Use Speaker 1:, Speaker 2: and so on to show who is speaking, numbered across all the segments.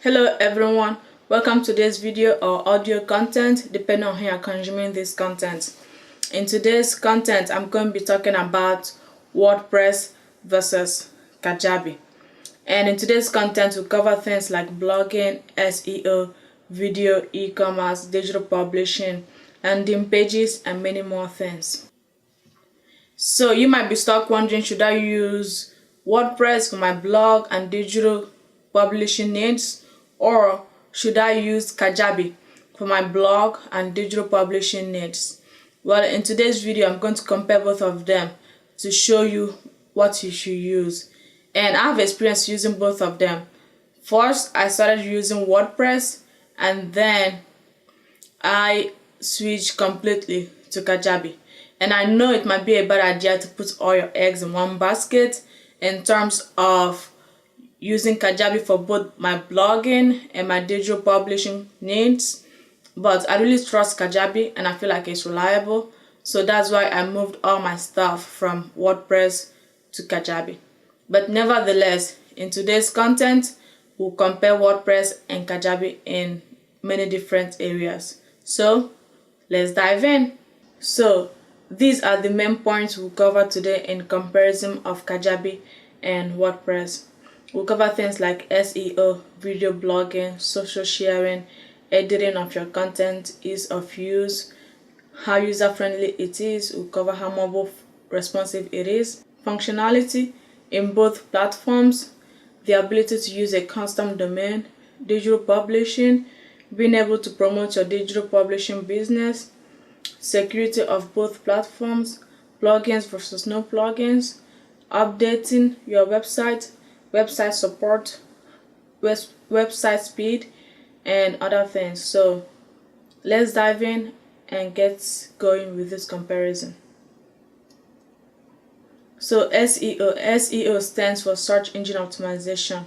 Speaker 1: Hello everyone, welcome to this video or audio content depending on how you're consuming this content. In today's content, I'm going to be talking about WordPress versus Kajabi. And in today's content, we'll cover things like blogging, SEO, video, e-commerce, digital publishing, landing pages, and many more things. So you might be stuck wondering, should I use WordPress for my blog and digital publishing needs, or should I use Kajabi for my blog and digital publishing needs? Well, in today's video, I'm going to compare both of them to show you what you should use. And I have experience using both of them. First, I started using WordPress, and then I switched completely to Kajabi. And I know it might be a bad idea to put all your eggs in one basket in terms of using Kajabi for both my blogging and my digital publishing needs, but I really trust Kajabi and I feel like it's reliable, so that's why I moved all my stuff from WordPress to Kajabi. But nevertheless, in today's content, we'll compare WordPress and Kajabi in many different areas. So let's dive in. So these are the main points we'll cover today in comparison of Kajabi and WordPress. We'll cover things like SEO, video blogging, social sharing, editing of your content, ease of use, how user-friendly it is. We'll cover how mobile responsive it is, functionality in both platforms, the ability to use a custom domain, digital publishing, being able to promote your digital publishing business, security of both platforms, plugins versus no plugins, updating your website, website support, website speed, and other things. So let's dive in and get going with this comparison. So SEO stands for search engine optimization.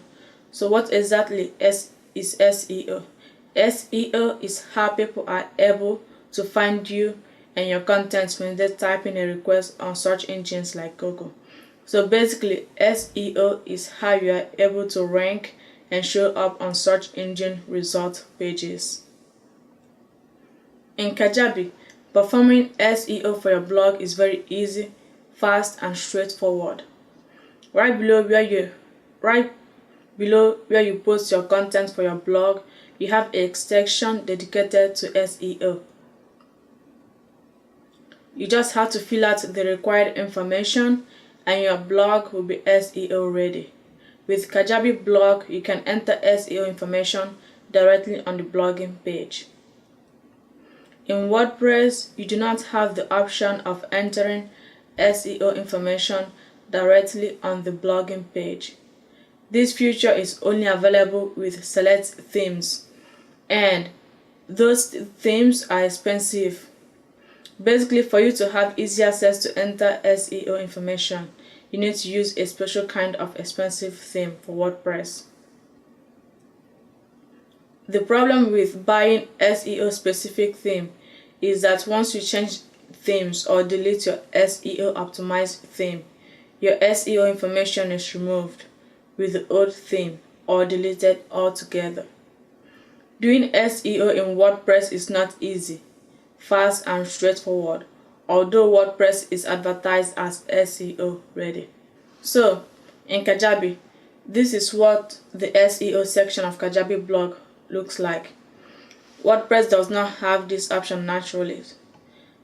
Speaker 1: So what exactly is SEO? SEO is how people are able to find you and your content when they type in a request on search engines like Google. So basically, SEO is how you are able to rank and show up on search engine result pages. In Kajabi, performing SEO for your blog is very easy, fast, and straightforward. Right below where you post your content for your blog, you have a section dedicated to SEO. You just have to fill out the required information and your blog will be SEO ready. With Kajabi blog, you can enter SEO information directly on the blogging page. In WordPress, you do not have the option of entering SEO information directly on the blogging page. This feature is only available with select themes, and those themes are expensive. Basically, for you to have easy access to enter SEO information, you need to use a special kind of expensive theme for WordPress. The problem with buying SEO specific theme is that once you change themes or delete your SEO optimized theme, your SEO information is removed with the old theme or deleted altogether. Doing SEO in WordPress is not easy, fast, and straightforward, although WordPress is advertised as SEO ready. So, in Kajabi, this is what the SEO section of Kajabi blog looks like. WordPress does not have this option naturally,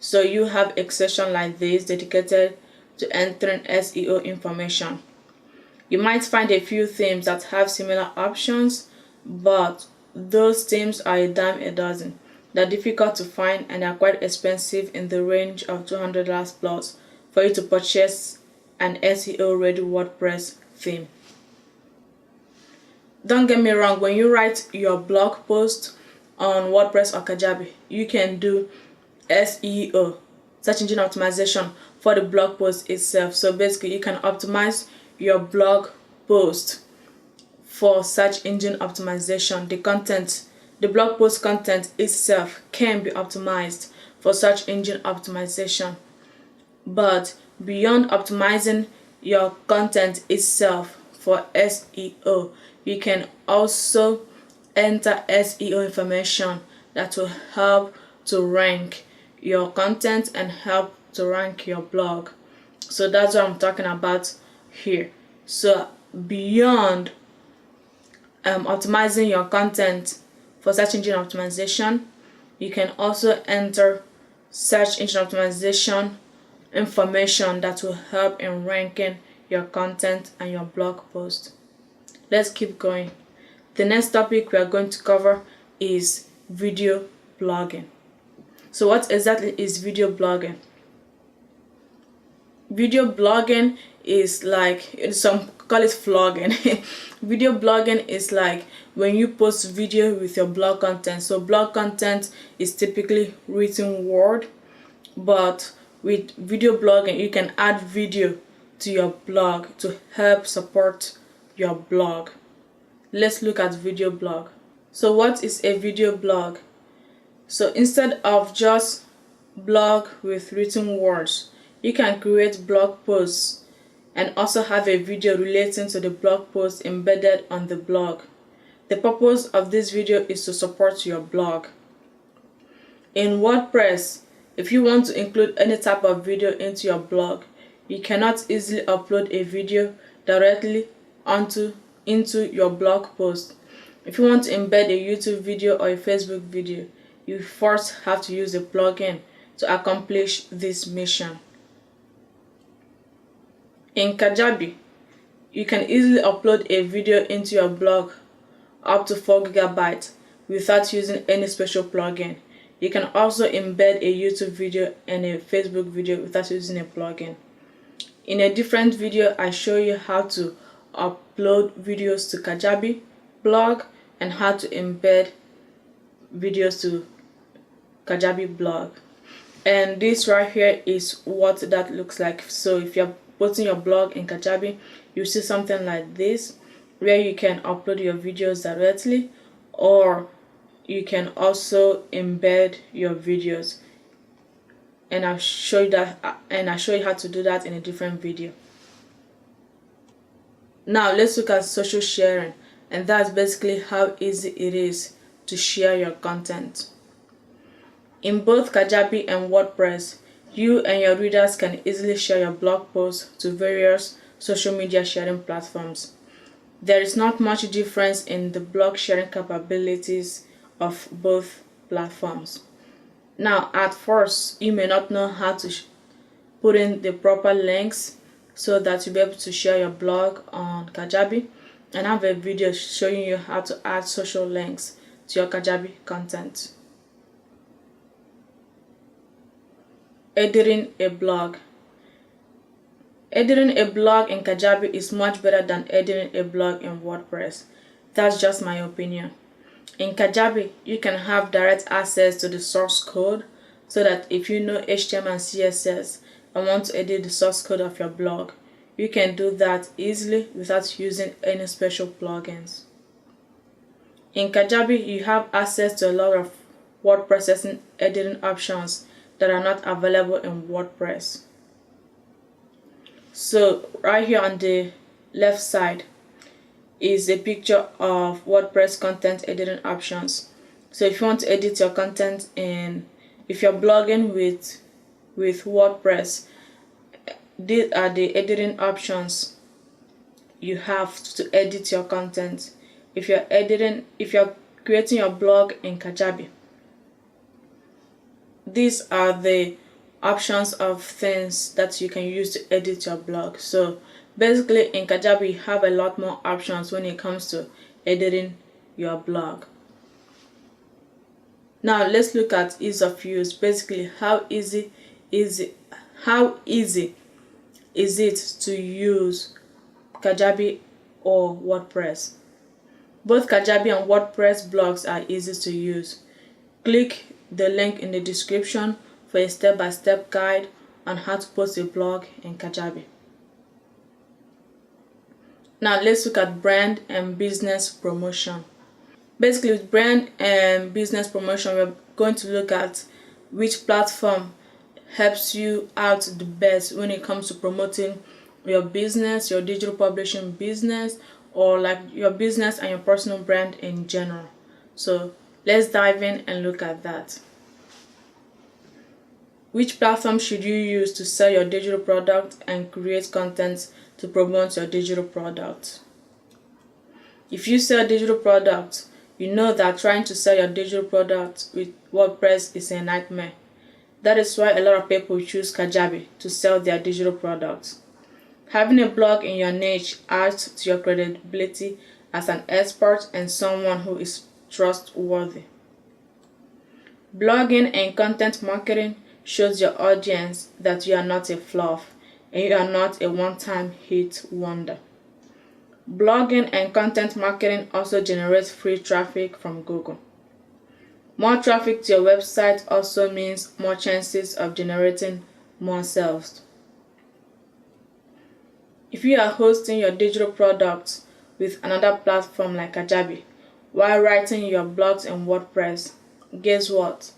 Speaker 1: so you have a section like this dedicated to entering SEO information. You might find a few themes that have similar options, but those themes are a dime a dozen. They're difficult to find and are quite expensive, in the range of $200 plus for you to purchase an SEO ready WordPress theme. Don't get me wrong, when you write your blog post on WordPress or Kajabi, you can do SEO, search engine optimization, for the blog post itself. So basically, you can optimize your blog post for search engine optimization. The blog post content itself can be optimized for search engine optimization. But beyond optimizing your content itself for SEO, you can also enter SEO information that will help to rank your content and help to rank your blog. So that's what I'm talking about here. So beyond optimizing your content for search engine optimization, you can also enter search engine optimization information that will help in ranking your content and your blog post. Let's keep going. The next topic we are going to cover is video blogging. So what exactly is video blogging? Video blogging is like, some call it vlogging. Video blogging is like when you post video with your blog content. So blog content is typically written word, but with video blogging you can add video to your blog to help support your blog. Let's look at video blog. So what is a video blog? So instead of just blog with written words, you can create blog posts and also have a video relating to the blog post embedded on the blog. The purpose of this video is to support your blog. In WordPress, if you want to include any type of video into your blog, you cannot easily upload a video directly into your blog post. If you want to embed a YouTube video or a Facebook video, you first have to use a plugin to accomplish this mission. In Kajabi, you can easily upload a video into your blog up to 4 GB without using any special plugin. You can also embed a YouTube video and a Facebook video without using a plugin. In a different video, I show you how to upload videos to Kajabi blog and how to embed videos to Kajabi blog. And this right here is what that looks like. So if you're putting your blog in Kajabi, you see something like this where you can upload your videos directly, or you can also embed your videos, and I'll show you that, and I'll show you how to do that in a different video. Now let's look at social sharing, and that's basically how easy it is to share your content. In both Kajabi and WordPress, you and your readers can easily share your blog posts to various social media sharing platforms. There is not much difference in the blog sharing capabilities of both platforms. Now, at first, you may not know how to put in the proper links so that you'll be able to share your blog on Kajabi, and I have a video showing you how to add social links to your Kajabi content. Editing a blog. Editing a blog in Kajabi is much better than editing a blog in WordPress. That's just my opinion. In Kajabi, you can have direct access to the source code, so that if you know HTML and CSS and want to edit the source code of your blog, you can do that easily without using any special plugins. In Kajabi, you have access to a lot of word processing editing options that are not available in WordPress. So right here on the left side is a picture of WordPress content editing options. So if you want to edit your content if you're blogging with WordPress, these are the editing options you have to edit your content. If you're creating your blog in Kajabi, these are the options of things that you can use to edit your blog. So basically in Kajabi you have a lot more options when it comes to editing your blog. Now let's look at ease of use. Basically, how easy is it to use Kajabi or WordPress? Both Kajabi and WordPress blogs are easy to use. Click the link in the description for a step-by-step guide on how to post a blog in Kajabi. Now let's look at brand and business promotion. Basically, with brand and business promotion, we're going to look at which platform helps you out the best when it comes to promoting your business, your digital publishing business, or like your business and your personal brand in general. So let's dive in and look at that. Which platform should you use to sell your digital product and create content to promote your digital product? If you sell digital products, you know that trying to sell your digital product with WordPress is a nightmare. That is why a lot of people choose Kajabi to sell their digital products. Having a blog in your niche adds to your credibility as an expert and someone who is trustworthy. Blogging and content marketing shows your audience that you are not a fluff and you are not a one-time hit wonder. Blogging and content marketing also generates free traffic from Google. More traffic to your website also means more chances of generating more sales. If you are hosting your digital products with another platform like Kajabi while writing your blogs in WordPress, guess what?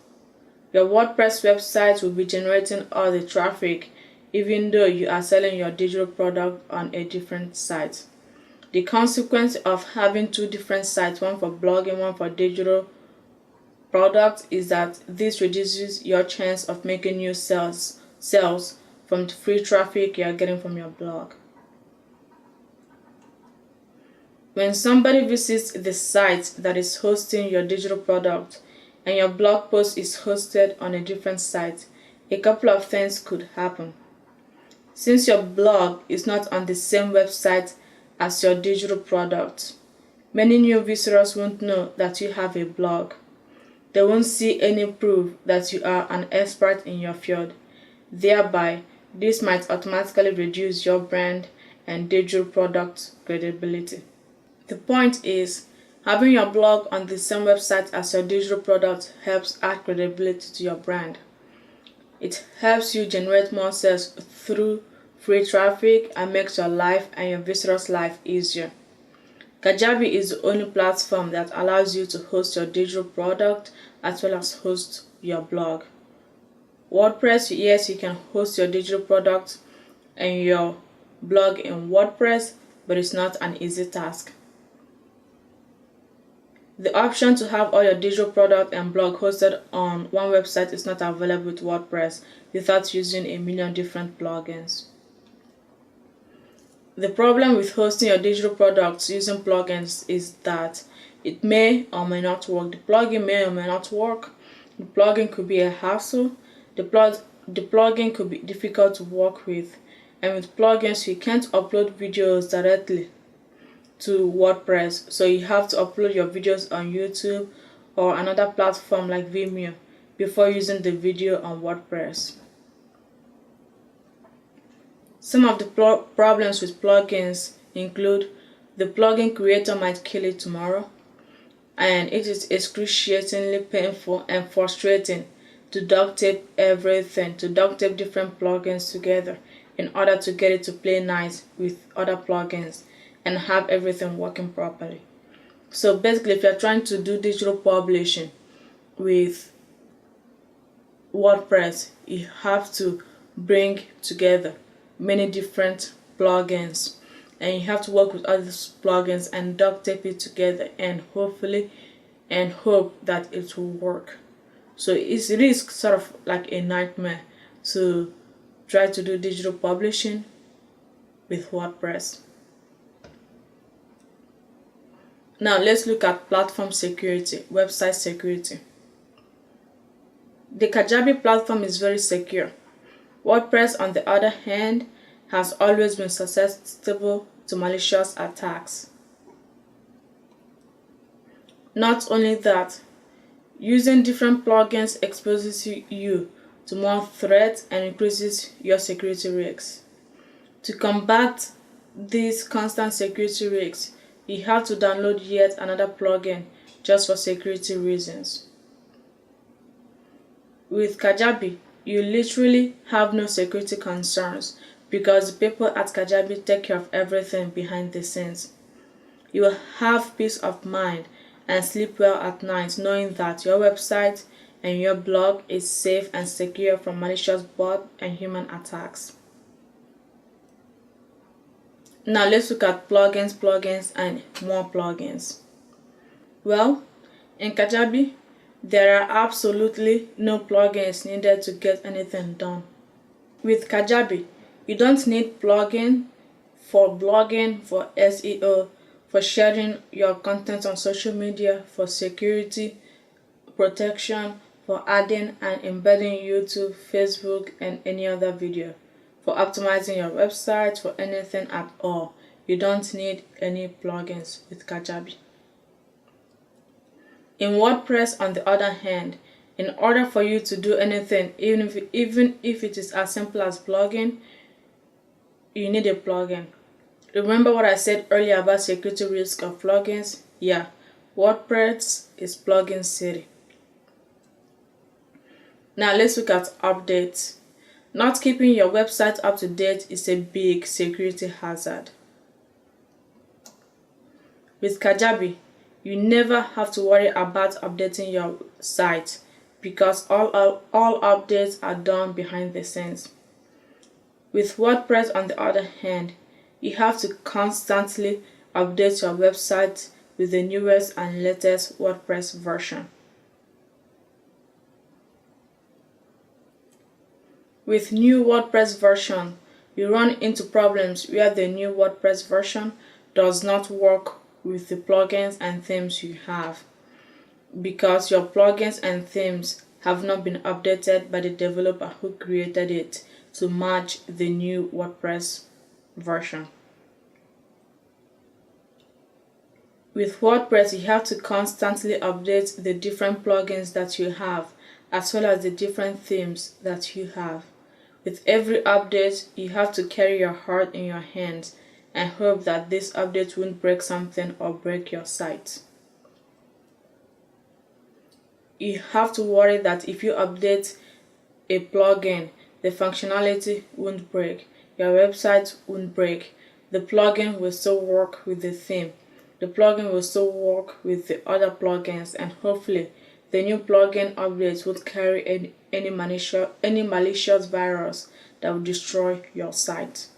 Speaker 1: Your WordPress website will be generating all the traffic even though you are selling your digital product on a different site. The consequence of having two different sites, one for blogging, one for digital products, is that this reduces your chance of making new sales from the free traffic you are getting from your blog. When somebody visits the site that is hosting your digital product and your blog post is hosted on a different site, a couple of things could happen. Since your blog is not on the same website as your digital product, many new visitors won't know that you have a blog. They won't see any proof that you are an expert in your field. Thereby, this might automatically reduce your brand and digital product credibility. The point is, having your blog on the same website as your digital product helps add credibility to your brand. It helps you generate more sales through free traffic and makes your life and your visitors' life easier. Kajabi is the only platform that allows you to host your digital product as well as host your blog. WordPress, yes, you can host your digital product and your blog in WordPress, but it's not an easy task. The option to have all your digital product and blog hosted on one website is not available with WordPress without using a million different plugins. The problem with hosting your digital products using plugins is that it may or may not work. The plugin may or may not work. The plugin could be a hassle. The plugin could be difficult to work with. And with plugins, you can't upload videos directly to WordPress. So you have to upload your videos on YouTube or another platform like Vimeo before using the video on WordPress. Some of the problems with plugins include the plugin creator might kill it tomorrow, and it is excruciatingly painful and frustrating to duct tape different plugins together in order to get it to play nice with other plugins and have everything working properly. So basically, if you're trying to do digital publishing with WordPress, you have to bring together many different plugins and you have to work with other plugins and duct tape it together and hope that it will work. So it is sort of like a nightmare to try to do digital publishing with WordPress. Now let's look at platform security, website security. The Kajabi platform is very secure. WordPress, on the other hand, has always been susceptible to malicious attacks. Not only that, using different plugins exposes you to more threats and increases your security risks. To combat these constant security risks, you have to download yet another plugin just for security reasons. With Kajabi, you literally have no security concerns because the people at Kajabi take care of everything behind the scenes. You will have peace of mind and sleep well at night knowing that your website and your blog is safe and secure from malicious bot and human attacks. Now let's look at plugins and more plugins. Well, In Kajabi, there are absolutely no plugins needed to get anything done. With Kajabi, you don't need plugin for blogging, for SEO, for sharing your content on social media, for security, protection, for adding and embedding YouTube, Facebook, and any other video, for optimizing your website, for anything at all. You don't need any plugins with Kajabi. In WordPress, on the other hand, in order for you to do anything, even if it is as simple as blogging, you need a plugin. Remember what I said earlier about security risk of plugins? Yeah, WordPress is plugin city. Now let's look at updates. Not keeping your website up to date is a big security hazard. With Kajabi, you never have to worry about updating your site because all updates are done behind the scenes. With WordPress, on the other hand, you have to constantly update your website with the newest and latest WordPress version. With new WordPress version, you run into problems where the new WordPress version does not work with the plugins and themes you have because your plugins and themes have not been updated by the developer who created it to match the new WordPress version. With WordPress, you have to constantly update the different plugins that you have as well as the different themes that you have. With every update, you have to carry your heart in your hands and hope that this update won't break something or break your site. You have to worry that if you update a plugin, the functionality won't break, your website won't break, the plugin will still work with the theme, the plugin will still work with the other plugins, and hopefully the new plugin updates won't carry any malicious virus that will destroy your site.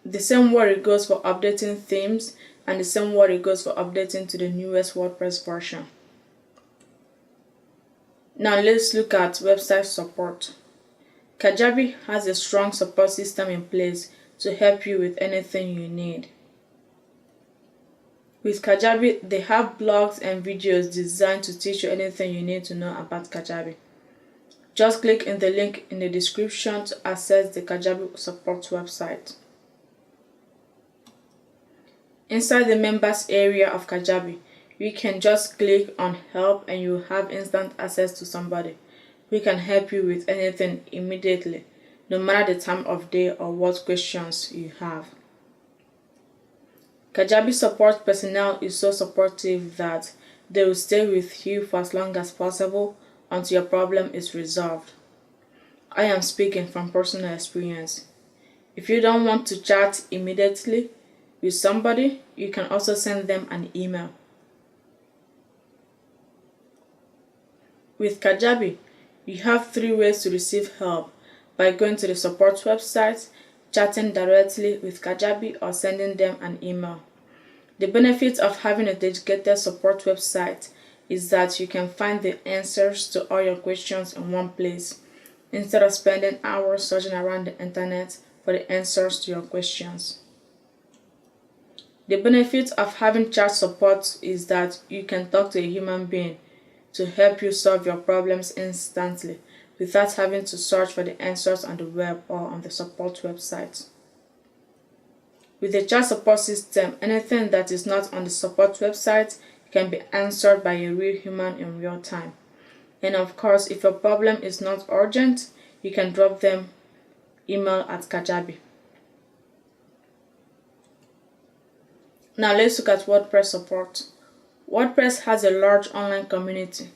Speaker 1: The same worry goes for updating themes, and the same worry goes for updating to the newest WordPress version. Now let's look at website support. Kajabi has a strong support system in place to help you with anything you need. With Kajabi, they have blogs and videos designed to teach you anything you need to know about Kajabi. Just click in the link in the description to access the Kajabi support website. Inside the members area of Kajabi, you can just click on help and you have instant access to somebody who can help you with anything immediately, no matter the time of day or what questions you have. Kajabi support personnel is so supportive that they will stay with you for as long as possible until your problem is resolved. I am speaking from personal experience. If you don't want to chat immediately with somebody, you can also send them an email. With Kajabi, you have 3 ways to receive help: by going to the support website, chatting directly with Kajabi, or sending them an email. The benefit of having a dedicated support website is that you can find the answers to all your questions in one place, instead of spending hours searching around the internet for the answers to your questions. The benefit of having chat support is that you can talk to a human being to help you solve your problems instantly without having to search for the answers on the web or on the support website. With the chat support system, anything that is not on the support website can be answered by a real human in real time. And of course, if your problem is not urgent, you can drop them email at Kajabi. Now let's look at WordPress support. WordPress has a large online community,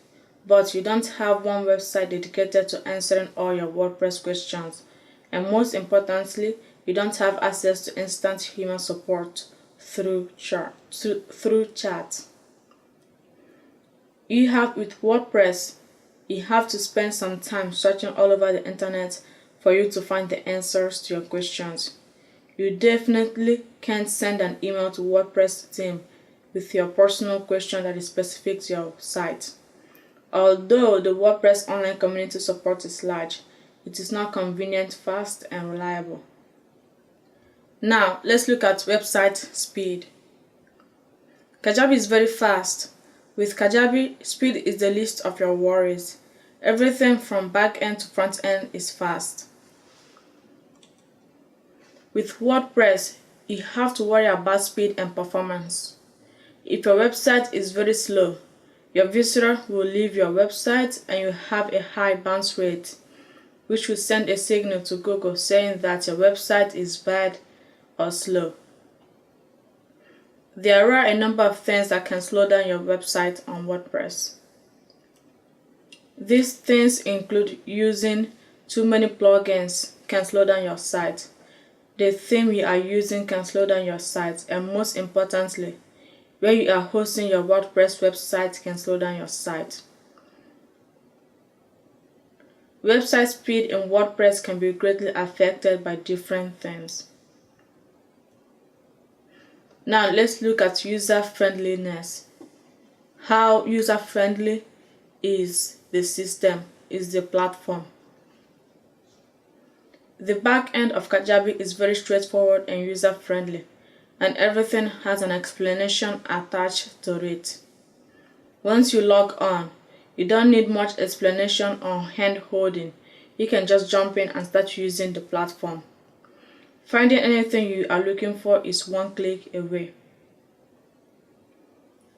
Speaker 1: but you don't have one website dedicated to answering all your WordPress questions. And most importantly, you don't have access to instant human support through chat. With WordPress, you have to spend some time searching all over the internet for you to find the answers to your questions. You definitely can't send an email to WordPress team with your personal question that is specific to your site. Although the WordPress online community support is large, it is not convenient, fast, and reliable. Now, let's look at website speed. Kajabi is very fast. With Kajabi, speed is the least of your worries. Everything from back end to front end is fast. With WordPress, you have to worry about speed and performance. If your website is very slow, your visitor will leave your website and you have a high bounce rate, which will send a signal to Google saying that your website is bad or slow. There are a number of things that can slow down your website on WordPress. These things include using too many plugins can slow down your site. The theme you are using can slow down your site, and most importantly, where you are hosting your WordPress website can slow down your site. Website speed in WordPress can be greatly affected by different things. Now let's look at user-friendliness. How user-friendly is the system, is the platform. The back end of Kajabi is very straightforward and user-friendly, and everything has an explanation attached to it. Once you log on, you don't need much explanation or hand-holding. You can just jump in and start using the platform. Finding anything you are looking for is one click away.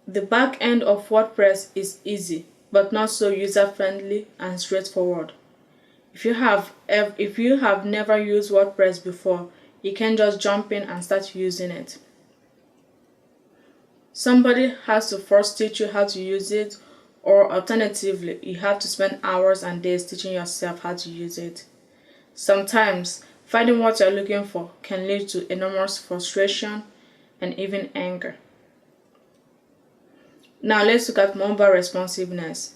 Speaker 1: The back end of WordPress is easy, but not so user-friendly and straightforward. If you have never used WordPress before, you can just jump in and start using it. Somebody has to first teach you how to use it, or alternatively, you have to spend hours and days teaching yourself how to use it. Sometimes, finding what you're looking for can lead to enormous frustration and even anger. Now let's look at mobile responsiveness.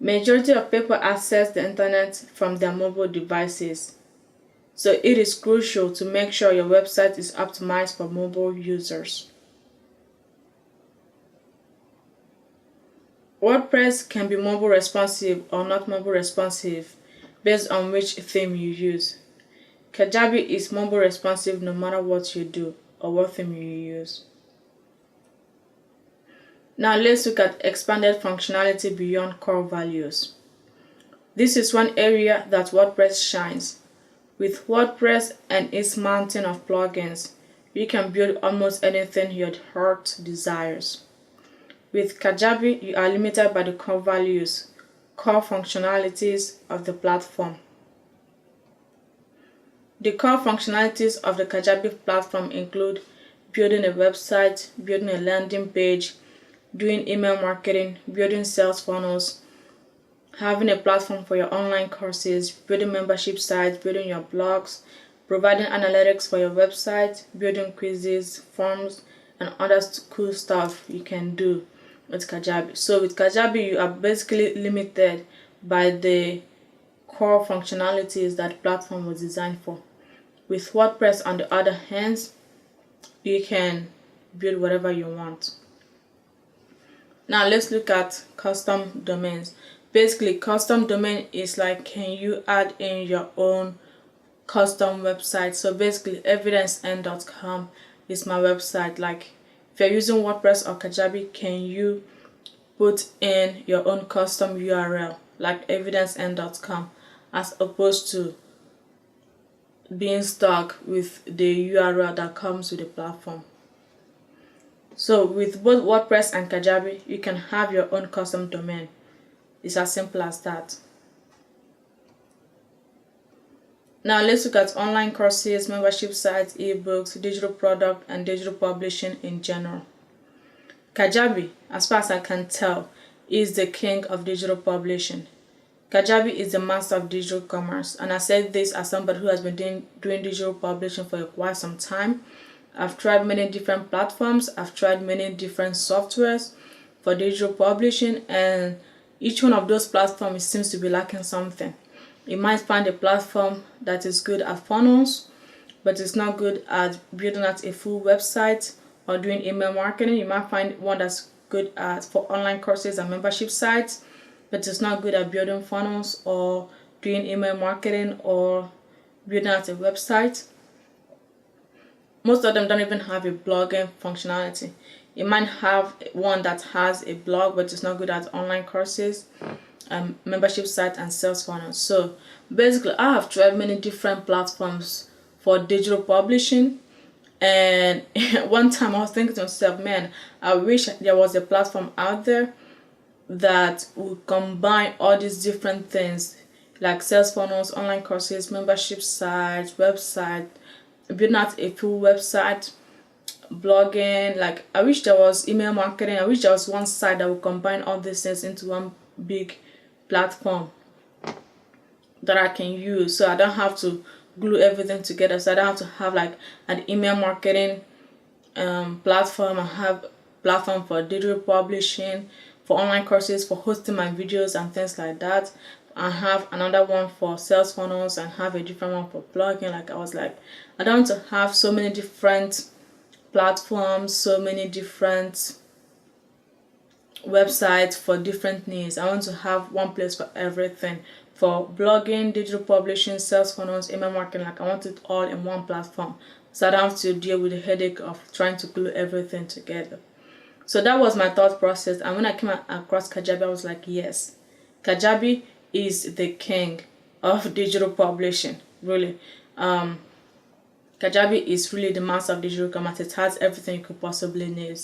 Speaker 1: Majority of people access the internet from their mobile devices, so it is crucial to make sure your website is optimized for mobile users. WordPress can be mobile responsive or not mobile responsive based on which theme you use. Kajabi is mobile responsive no matter what you do or what theme you use. Now let's look at expanded functionality beyond core values. This is one area that WordPress shines. With WordPress and its mountain of plugins, you can build almost anything your heart desires. With Kajabi, you are limited by the core values, core functionalities of the platform. The core functionalities of the Kajabi platform include building a website, building a landing page, doing email marketing, building sales funnels, having a platform for your online courses, building membership sites, building your blogs, providing analytics for your website, building quizzes, forms, and other cool stuff you can do with Kajabi. So with Kajabi, you are basically limited by the core functionalities that the platform was designed for. With WordPress, on the other hand, you can build whatever you want. Now let's look at custom domains. Basically, custom domain is like, can you add in your own custom website? So basically, evidencen.com is my website. Like, if you're using WordPress or Kajabi, can you put in your own custom URL like evidencen.com as opposed to being stuck with the URL that comes with the platform? So with both WordPress and Kajabi, you can have your own custom domain. It's as simple as that. Now let's look at online courses, membership sites, ebooks, digital product, and digital publishing in general. Kajabi, as far as I can tell, is the king of digital publishing. Kajabi is the master of digital commerce, and I said this as somebody who has been doing digital publishing for quite some time. I've tried many different platforms, I've tried many different softwares for digital publishing, and each one of those platforms seems to be lacking something. You might find a platform that is good at funnels, but it's not good at building out a full website or doing email marketing. You might find one that's good at for online courses and membership sites, but it's not good at building funnels or doing email marketing or building out a website. Most of them don't even have a blogging functionality. You might have one that has a blog, but it's not good at online courses, membership site, and sales funnels. So basically, I have tried many different platforms for digital publishing. And one time I was thinking to myself, man, I wish there was a platform out there that would combine all these different things like sales funnels, online courses, membership sites, website, building out a full website, blogging. Like, I wish there was email marketing. I wish there was one site that would combine all these things into one big platform that I can use, so I don't have to glue everything together. So I don't have to have like an email marketing platform. I have platform for digital publishing, for online courses, for hosting my videos and things like that. I have another one for sales funnels and have a different one for blogging. Like, I was like, I don't want to have so many different platforms, so many different websites for different needs. I want to have one place for everything. For blogging, digital publishing, sales funnels, email marketing, like I want it all in one platform, so I don't have to deal with the headache of trying to glue everything together. So that was my thought process, and when I came across Kajabi, I was like, yes, Kajabi is the king of digital publishing. Really, Kajabi is really the master of digital commerce. It has everything you could possibly need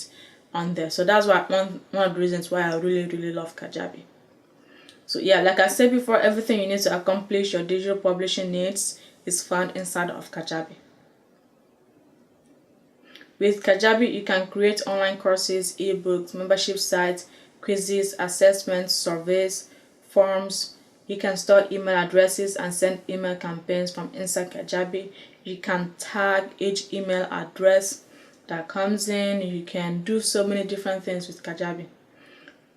Speaker 1: on there. So that's why one of the reasons why I really love Kajabi. So yeah, like I said before, everything you need to accomplish your digital publishing needs is found inside of Kajabi. With Kajabi, you can create online courses, ebooks, membership sites, quizzes, assessments, surveys, forms. You can store email addresses and send email campaigns from inside Kajabi. You can tag each email address that comes in. You can do so many different things with Kajabi.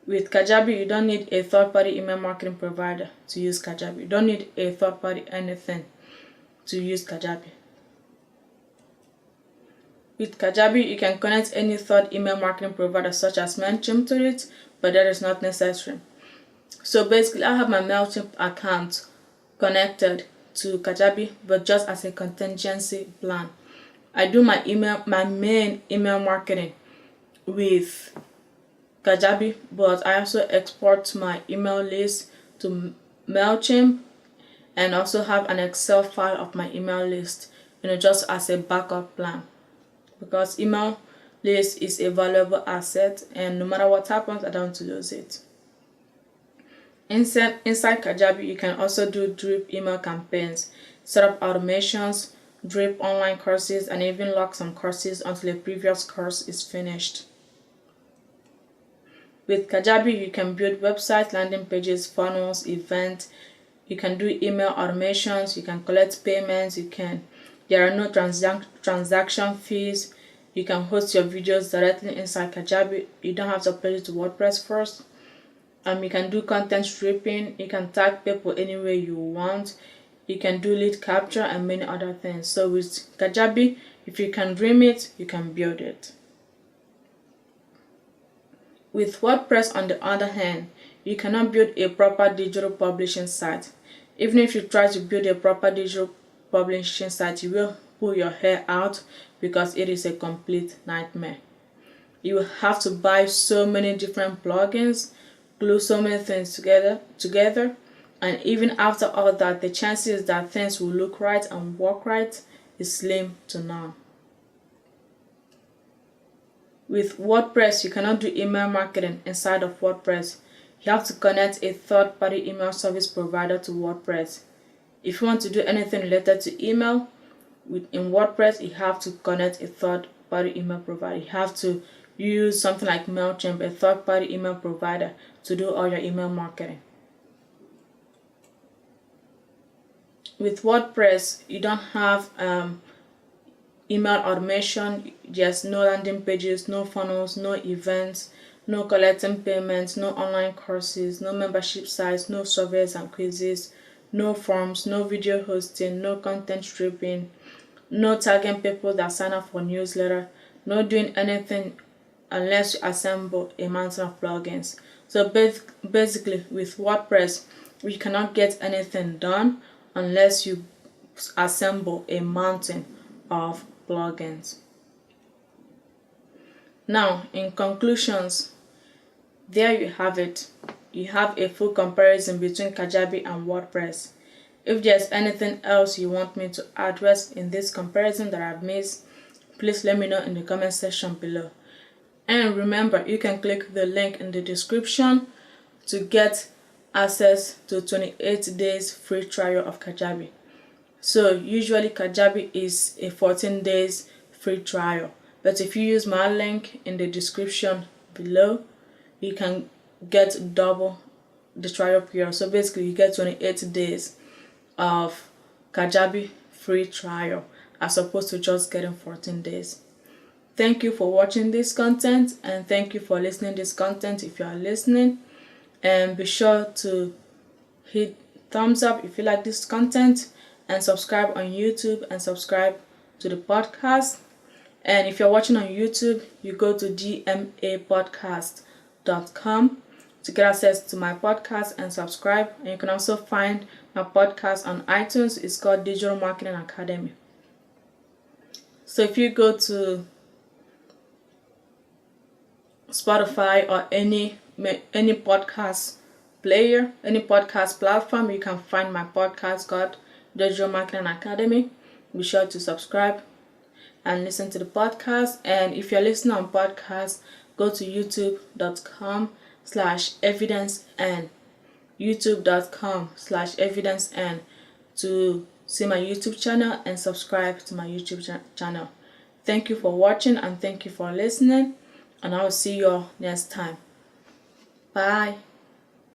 Speaker 1: With Kajabi, you don't need a third-party email marketing provider to use Kajabi. You don't need a third-party anything to use Kajabi. With Kajabi, you can connect any third email marketing provider such as MailChimp to it, but that is not necessary. So basically, I have my MailChimp account connected to Kajabi, but just as a contingency plan. I do my main email marketing with Kajabi, but I also export my email list to MailChimp and also have an Excel file of my email list, just as a backup plan, because email list is a valuable asset and no matter what happens, I don't want to lose it. Inside Kajabi, you can also do drip email campaigns, set up automations, drip online courses, and even lock some courses until a previous course is finished. With Kajabi, you can build websites, landing pages, funnels, events. You can do email automations. You can collect payments. There are no transaction fees. You can host your videos directly inside Kajabi. You don't have to upload it to Wordpress first. You can do content stripping. You can tag people any way you want. You can do lead capture and many other things. So with Kajabi, if you can dream it, you can build it. With WordPress, on the other hand, you cannot build a proper digital publishing site. Even if you try to build a proper digital publishing site, you will pull your hair out because it is a complete nightmare. You will have to buy so many different plugins, glue so many things together, and even after all that, the chances that things will look right and work right is slim to none. With WordPress, you cannot do email marketing inside of WordPress. You have to connect a third-party email service provider to WordPress. If you want to do anything related to email in WordPress, you have to connect a third-party email provider. You have to use something like MailChimp, a third-party email provider, to do all your email marketing. With WordPress, you don't have email automation. There's no landing pages, no funnels, no events, no collecting payments, no online courses, no membership sites, no surveys and quizzes, no forms, no video hosting, no content stripping, no tagging people that sign up for newsletter, not doing anything unless you assemble a mountain of plugins. So basically with WordPress, we cannot get anything done unless you assemble a mountain of plugins. Now, in conclusions, there you have it. You have a full comparison between Kajabi and WordPress. If there's anything else you want me to address in this comparison that I've missed, please let me know in the comment section below. And remember, you can click the link in the description to get access to 28 days free trial of Kajabi. So usually Kajabi is a 14 days free trial, but if you use my link in the description below, you can get double the trial period. So basically you get 28 days of Kajabi free trial as opposed to just getting 14 days. Thank you for watching this content, and thank you for listening to this content if you are listening. And be sure to hit thumbs up if you like this content, and subscribe on YouTube and subscribe to the podcast. And if you're watching on YouTube, you go to gmapodcast.com to get access to my podcast and subscribe. And you can also find my podcast on iTunes. It's called Digital Marketing Academy. So if you go to Spotify or any podcast player, any podcast platform, you can find my podcast called Digital Marketing Academy. Be sure to subscribe and listen to the podcast. And if you're listening on podcast, go to youtube.com/evidencen, youtube.com/evidencen to see my YouTube channel and subscribe to my YouTube channel. Thank you for watching and thank you for listening, and I will see you all next time. Bye.